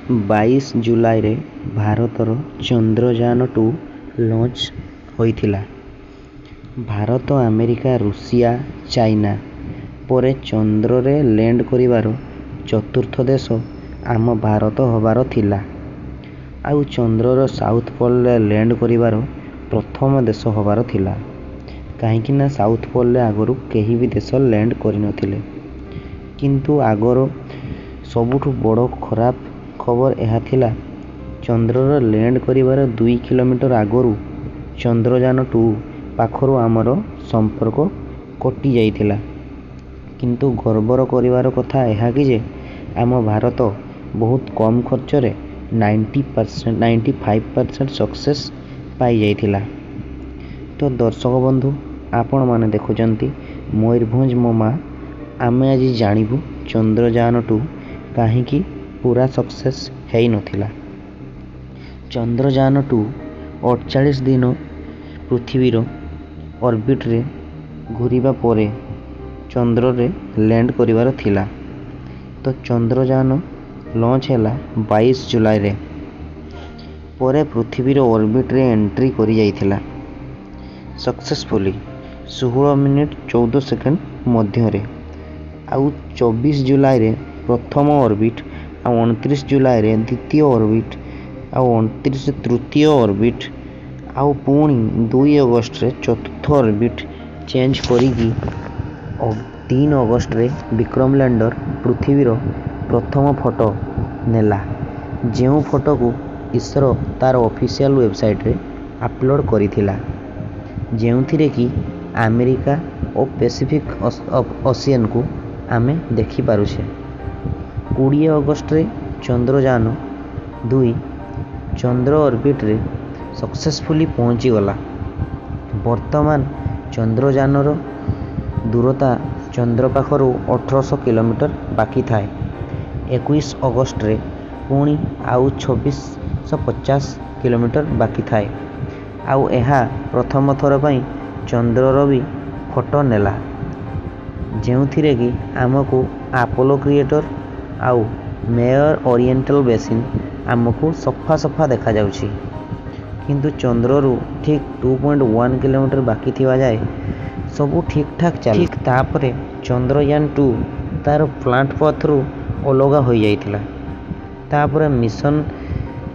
22 जुलाई रे भारतर चंद्रयान-2 लॉन्च होइथिला। भारत, अमेरिका, रूसिया, चाइना पर चंद्र रे लैंड करिवार चतुर्थ देश आम भारत होबार थिला। आउ चंद्रर साउथ पोल रे लैंड करिवार प्रथम देश होबार थिला। काहेकि ना साउथ पोल रे आगरू केही भी देश लैंड करि नथिले। किंतु आगर सबुठु बड़ खराब खबर यह थिला, चंद्रर लैंड करिवार 2 किलोमीटर आगरू चंद्रयान-2 पाखरु आमर संपर्क कटि जाइथिला। किंतु गर्वर करिवार कथा यह कि जे आम भारत बहुत कम खर्च रे 95% सक्सेस पाई जाइथिला। तो दर्शक बंधु, आपण माने देखुचंती मयूरभंज मोमा, आमे आज जानिबु चंद्रयान-2 काहेकि पूरा सक्सेस हेई नथिला। चंद्रयान-2 48 दिन पृथ्वीर ऑर्बिट रे घुरिबा परे चंद्र रे लैंड करिवार थिला। तो चंद्रयान लॉन्च हैला 22 जुलाई रे। परे पृथ्वीर ऑर्बिट रे एंट्री करि जाइथिला सक्सेसफुली 16 मिनिट 14 सेकेंड मध्य रे। आउ 24 जुलाई रे प्रथम ऑर्बिट, आउ 29 जुलाई रे द्वितीय ऑर्बिट, आउ 29 तृतीय ऑर्बिट, आउ पुणी 2 अगस्त रे चतुर्थ ऑर्बिट चेंज करिकी 3 अगस्त रे विक्रम लैंडर पृथ्वीर प्रथम फोटो नेला। जेउ फोटो को इसरो तार ऑफिशियल वेबसाइट रे अपलोड करिथिला, जेउथिरे कि अमेरिका और पैसिफिक ओशियन को आमे देखि पारुछे। 20 अगस्त रे चंद्रयान-2 चंद्र ऑर्बिट रे सक्सेसफुली पहुंची गला। वर्तमान चंद्रयानर दूरता चंद्र पाखरु 1800 किलोमीटर बाकी थाए। 21 अगस्त रे पुणी आउ 2650 किलोमीटर बाकी थाए। आउ एहा प्रथम थर पई चंद्रर भी फोटो नेला, जेउथिरे कि आमको अपोलो क्रिएटर आउ मेयर ओरिएंटल बेसिन आमको सफा सफा देखा जाउछि। किंतु चंद्ररु ठीक 2.1 किलोमीटर बाकी थिवा जाए सबू ठीक ठाक चल। ठीक तापरे चंद्रयान-2 तार प्लांट पथरु अलगा हो जाइथिला। तापरे मिशन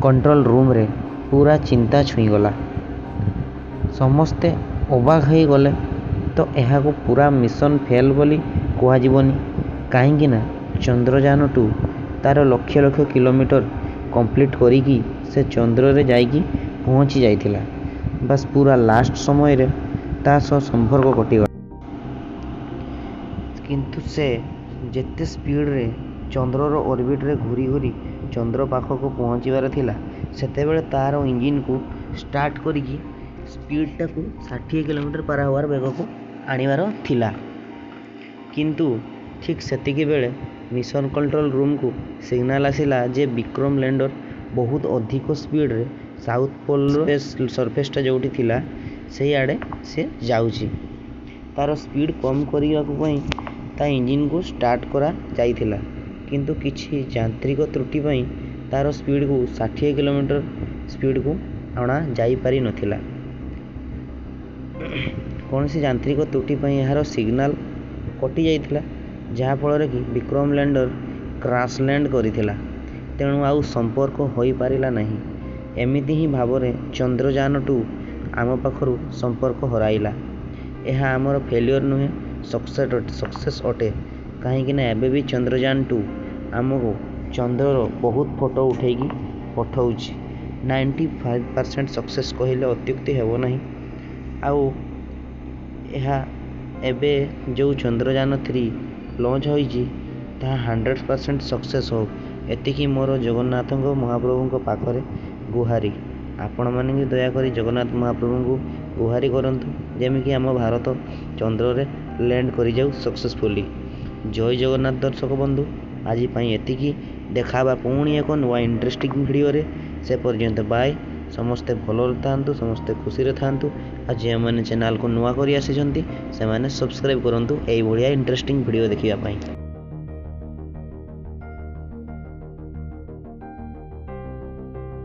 कंट्रोल रूम रे पूरा चिंता छुई गला। समस्ते अबाक हो गले। तो यह को पूरा मिशन फेल बोली कह जीवनी। काहेकि ना चंद्रयान-2 तार लक्ष लक्ष किलोमीटर कंप्लीट करिकी से चंद्र रे जाइकी पहुंची जाइथिला। बस पूरा लास्ट समय रे ता सह संपर्क कटि गला। किंतु से जेते स्पीड रे चंद्रर ऑर्बिट रे घुरी घुरी चंद्र पाखक पहुंचीबार थिला, सेते बेले तार इंजिन को स्टार्ट करिकी स्पीड टाकू 60 किलोमीटर पर आवर बेग को आनिबार थिला। किंतु ठीक सेतिकी बेले मिशन कंट्रोल रूम को सिग्नल आसिला जे विक्रम लैंडर बहुत अधिक स्पीड रे साउथ पोल सरफेसटा जोटी थिला से आड़े से जाउची। तार स्पीड कम करिया को पई ता इंजिन को स्टार्ट करा जाइथिला। किंतु किछि यांत्रिक त्रुटि पई तार स्पीड को 60 किलोमीटर स्पीड को आना जाई पारि नथिला। कौन सी यांत्रिक त्रुटि पई यार सिग्नल कटि जाइथिला, जहा फल कि विक्रम लैंडर क्रैश लैंड करिथिला। तेणु आउ संपर्क होई पारिला नहीं। एमिति ही भावरे चंद्रयान-2 आम पाखरु संपर्क हराइला। यह आमर फेल्योर नुहे, सक्सेस अटे। काहेकि ना एबे भी चंद्रयान-2 आमको चंद्रर बहुत फोटो उठेकी पठाउछि। 95% सक्सेस कहिले अत्युक्ति हेबो नहीं। आउ यह एबे जो चंद्रयान-3 लॉन्च होइछि ता 100% सक्सेस हो, एतिकी मोर जगन्नाथ महाप्रभु पाखरे गुहारी। आपण माने दयाकरी जगन्नाथ महाप्रभु को गुहारी करंतु जेमिकी आम भारत चंद्र रे लैंड करि जाऊ सक्सेसफुली। जय जगन्नाथ दर्शक बंधु, आज पाई एतिकी देखाबा पुणी एक नुआ इंटरेस्टिंग वीडियो रे। से पर्यंत बाय। समस्ते भल थांतु, समस्ते खुशी थांतु। आ जे मैंने चैनल को नुआ करी आसी से मैंने सब्सक्राइब करंतु एई बढ़िया इंटरेस्टिंग वीडियो देखिबा पाई।